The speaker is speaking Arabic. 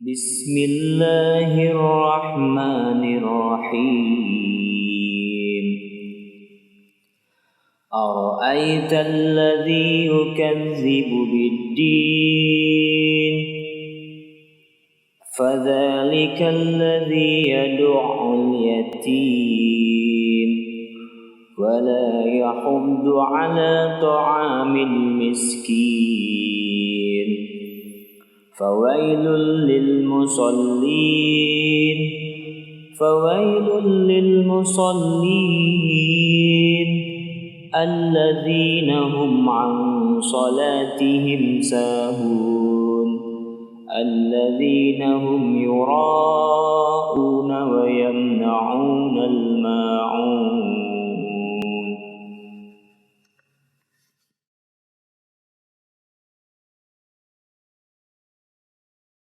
بسم الله الرحمن الرحيم أرأيت الذي يكذب بالدين فذلك الذي يدع اليتيم ولا يحض على طعام المسكين فويل للمصلين الذين هم عن صلاتهم ساهون الذين هم يراءون ويمنعون الماعون